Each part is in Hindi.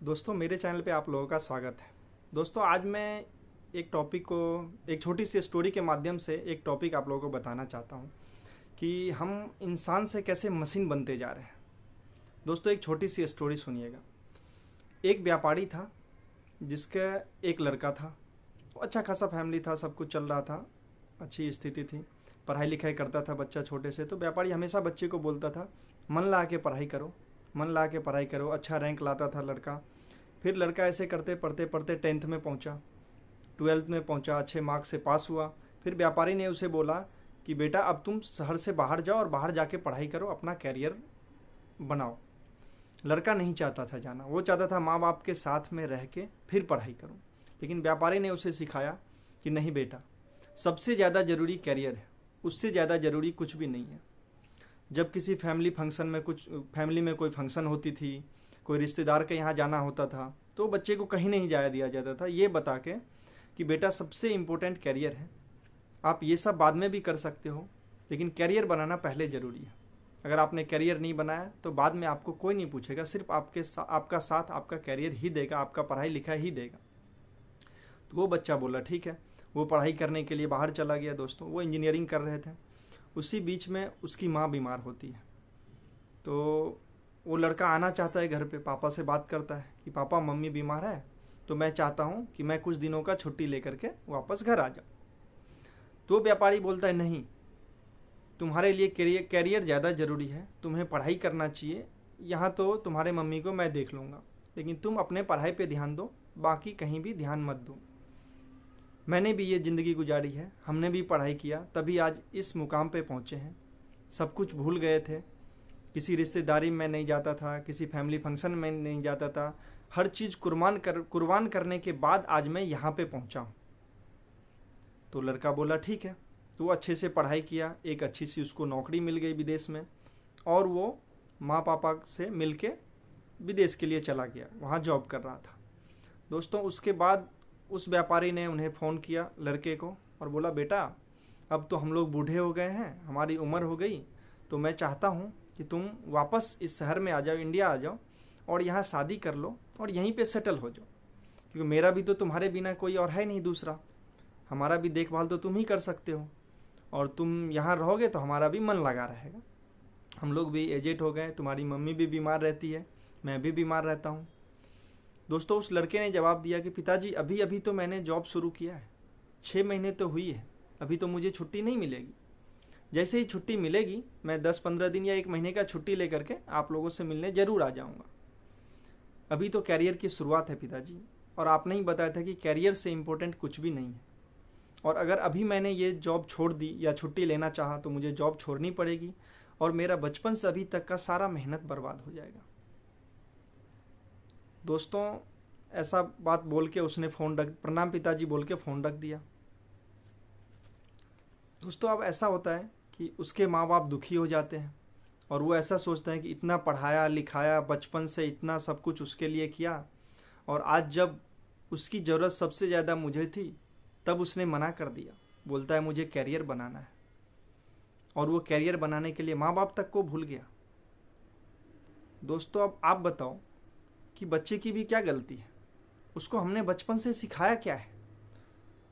दोस्तों मेरे चैनल पे आप लोगों का स्वागत है। दोस्तों आज मैं एक टॉपिक को एक छोटी सी स्टोरी के माध्यम से एक टॉपिक आप लोगों को बताना चाहता हूँ कि हम इंसान से कैसे मशीन बनते जा रहे हैं। दोस्तों एक छोटी सी स्टोरी सुनिएगा। एक व्यापारी था जिसका एक लड़का था। अच्छा खासा फैमिली था, सब कुछ चल रहा था, अच्छी स्थिति थी, पढ़ाई लिखाई करता था बच्चा छोटे से। तो व्यापारी हमेशा बच्चे को बोलता था मन ला के पढ़ाई करो, मन ला के पढ़ाई करो। अच्छा रैंक लाता था लड़का। फिर लड़का ऐसे करते पढ़ते पढ़ते 10th में पहुंचा, 12th में पहुंचा, अच्छे मार्क्स से पास हुआ। फिर व्यापारी ने उसे बोला कि बेटा अब तुम शहर से बाहर जाओ और बाहर जाके पढ़ाई करो, अपना कैरियर बनाओ। लड़का नहीं चाहता था जाना, वो चाहता था माँ बाप के साथ में रह के फिर पढ़ाई करूँ। लेकिन व्यापारी ने उसे सिखाया कि नहीं बेटा, सबसे ज़्यादा ज़रूरी कैरियर है, उससे ज़्यादा ज़रूरी कुछ भी नहीं है। जब किसी फैमिली फंक्शन में फैमिली में कोई फंक्शन होती थी, कोई रिश्तेदार के यहाँ जाना होता था, तो बच्चे को कहीं नहीं जाया दिया जाता था, ये बता के कि बेटा सबसे इम्पोर्टेंट कैरियर है, आप ये सब बाद में भी कर सकते हो, लेकिन कैरियर बनाना पहले ज़रूरी है। अगर आपने कैरियर नहीं बनाया तो बाद में आपको कोई नहीं पूछेगा, सिर्फ आपका साथ आपका कैरियर ही देगा, आपका पढ़ाई लिखाई ही देगा। तो वो बच्चा बोला ठीक है, वो पढ़ाई करने के लिए बाहर चला गया। दोस्तों वो इंजीनियरिंग कर रहे थे। उसी बीच में उसकी माँ बीमार होती है। तो वो लड़का आना चाहता है घर पे, पापा से बात करता है कि पापा मम्मी बीमार है, तो मैं चाहता हूँ कि मैं कुछ दिनों का छुट्टी लेकर के वापस घर आ जाऊँ। तो व्यापारी बोलता है नहीं, तुम्हारे लिए कैरियर ज़्यादा ज़रूरी है, तुम्हें पढ़ाई करना चाहिए। यहाँ तो तुम्हारे मम्मी को मैं देख लूँगा, लेकिन तुम अपने पढ़ाई पे ध्यान दो, बाकी कहीं भी ध्यान मत दो। मैंने भी ये ज़िंदगी गुजारी है, हमने भी पढ़ाई किया, तभी आज इस मुकाम पे पहुँचे हैं। सब कुछ भूल गए थे, किसी रिश्तेदारी में नहीं जाता था, किसी फैमिली फंक्शन में नहीं जाता था, हर चीज़ कुर्बान करने के बाद आज मैं यहाँ पे पहुँचा हूँ। तो लड़का बोला ठीक है। तो वो अच्छे से पढ़ाई किया, एक अच्छी सी उसको नौकरी मिल गई विदेश में, और वो माँ पापा से मिल के विदेश के लिए चला गया, वहाँ जॉब कर रहा था। दोस्तों उसके बाद उस व्यापारी ने उन्हें फ़ोन किया लड़के को और बोला बेटा अब तो हम लोग बूढ़े हो गए हैं, हमारी उम्र हो गई, तो मैं चाहता हूँ कि तुम वापस इस शहर में आ जाओ, इंडिया आ जाओ, और यहाँ शादी कर लो और यहीं पे सेटल हो जाओ, क्योंकि मेरा भी तो तुम्हारे बिना कोई और है नहीं दूसरा, हमारा भी देखभाल तो तुम ही कर सकते हो, और तुम यहाँ रहोगे तो हमारा भी मन लगा रहेगा। हम लोग भी एजेड हो गए, तुम्हारी मम्मी भी बीमार रहती है, मैं भी बीमार रहता हूँ। दोस्तों उस लड़के ने जवाब दिया कि पिताजी अभी अभी तो मैंने जॉब शुरू किया है, 6 महीने तो हुई है, अभी तो मुझे छुट्टी नहीं मिलेगी। जैसे ही छुट्टी मिलेगी मैं 10-15 दिन या 1 महीने का छुट्टी लेकर के आप लोगों से मिलने ज़रूर आ जाऊंगा। अभी तो कैरियर की शुरुआत है पिताजी, और आपने ही बताया था कि कैरियर से इम्पोर्टेंट कुछ भी नहीं है, और अगर अभी मैंने ये जॉब छोड़ दी या छुट्टी लेना चाहा तो मुझे जॉब छोड़नी पड़ेगी, और मेरा बचपन से अभी तक का सारा मेहनत बर्बाद हो जाएगा। दोस्तों ऐसा बात बोल के उसने प्रणाम पिताजी बोल के फ़ोन रख दिया। दोस्तों अब ऐसा होता है कि उसके माँ बाप दुखी हो जाते हैं, और वो ऐसा सोचते हैं कि इतना पढ़ाया लिखाया, बचपन से इतना सब कुछ उसके लिए किया, और आज जब उसकी ज़रूरत सबसे ज़्यादा मुझे थी तब उसने मना कर दिया। बोलता है मुझे कैरियर बनाना है, और वो कैरियर बनाने के लिए माँ बाप तक को भूल गया। दोस्तों अब आप बताओ कि बच्चे की भी क्या गलती है, उसको हमने बचपन से सिखाया क्या है?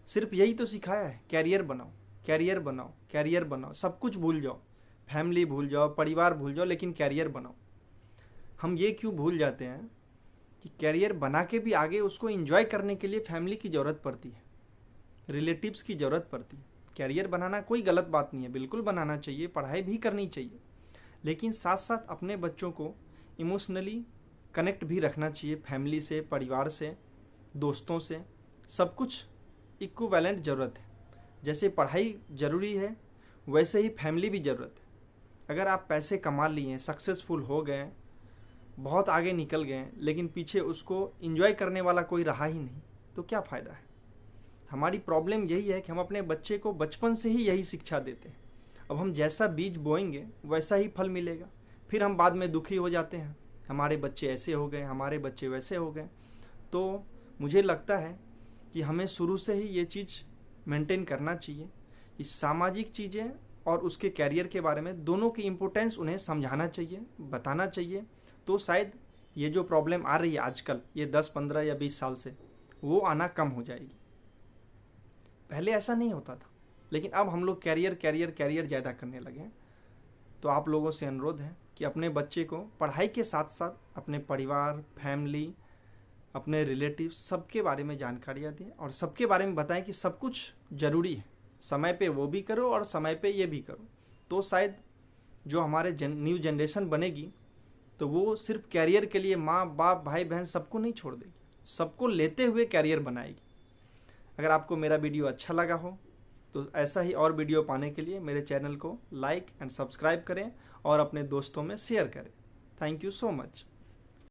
सिर्फ यही तो सिखाया है, कैरियर बनाओ, कैरियर बनाओ, कैरियर बनाओ, सब कुछ भूल जाओ, फैमिली भूल जाओ, परिवार भूल जाओ, लेकिन कैरियर बनाओ। हम ये क्यों भूल जाते हैं कि कैरियर बना के भी आगे उसको एंजॉय करने के लिए फैमिली की ज़रूरत पड़ती है, रिलेटिव्स की ज़रूरत पड़ती है। कैरियर बनाना कोई गलत बात नहीं है, बिल्कुल बनाना चाहिए, पढ़ाई भी करनी चाहिए, लेकिन साथ साथ अपने बच्चों को इमोशनली कनेक्ट भी रखना चाहिए, फैमिली से, परिवार से, दोस्तों से। सब कुछ इक्विवेलेंट ज़रूरत है। जैसे पढ़ाई ज़रूरी है वैसे ही फैमिली भी ज़रूरत है। अगर आप पैसे कमा लिए, सक्सेसफुल हो गए, बहुत आगे निकल गए, लेकिन पीछे उसको इंजॉय करने वाला कोई रहा ही नहीं, तो क्या फ़ायदा है? हमारी प्रॉब्लम यही है कि हम अपने बच्चे को बचपन से ही यही शिक्षा देते हैं। अब हम जैसा बीज बोएंगे वैसा ही फल मिलेगा, फिर हम बाद में दुखी हो जाते हैं, हमारे बच्चे ऐसे हो गए, हमारे बच्चे वैसे हो गए। तो मुझे लगता है कि हमें शुरू से ही ये चीज़ मेंटेन करना चाहिए, इस सामाजिक चीज़ें और उसके कैरियर के बारे में दोनों की इम्पोर्टेंस उन्हें समझाना चाहिए, बताना चाहिए। तो शायद ये जो प्रॉब्लम आ रही है आजकल, ये 10-15 या 20 साल से, वो आना कम हो जाएगी। पहले ऐसा नहीं होता था, लेकिन अब हम लोग कैरियर कैरियर कैरियर ज़्यादा करने लगे हैं। तो आप लोगों से अनुरोध है कि अपने बच्चे को पढ़ाई के साथ साथ अपने परिवार, फैमिली, अपने रिलेटिव, सबके बारे में जानकारियाँ दें और सबके बारे में बताएं कि सब कुछ ज़रूरी है। समय पे वो भी करो और समय पे ये भी करो, तो शायद जो हमारे न्यू जनरेशन बनेगी तो वो सिर्फ कैरियर के लिए माँ बाप भाई बहन सबको नहीं छोड़ देगी, सबको लेते हुए कैरियर बनाएगी। अगर आपको मेरा वीडियो अच्छा लगा हो तो ऐसा ही और वीडियो पाने के लिए मेरे चैनल को लाइक एंड सब्सक्राइब करें और अपने दोस्तों में शेयर करें। Thank you so much.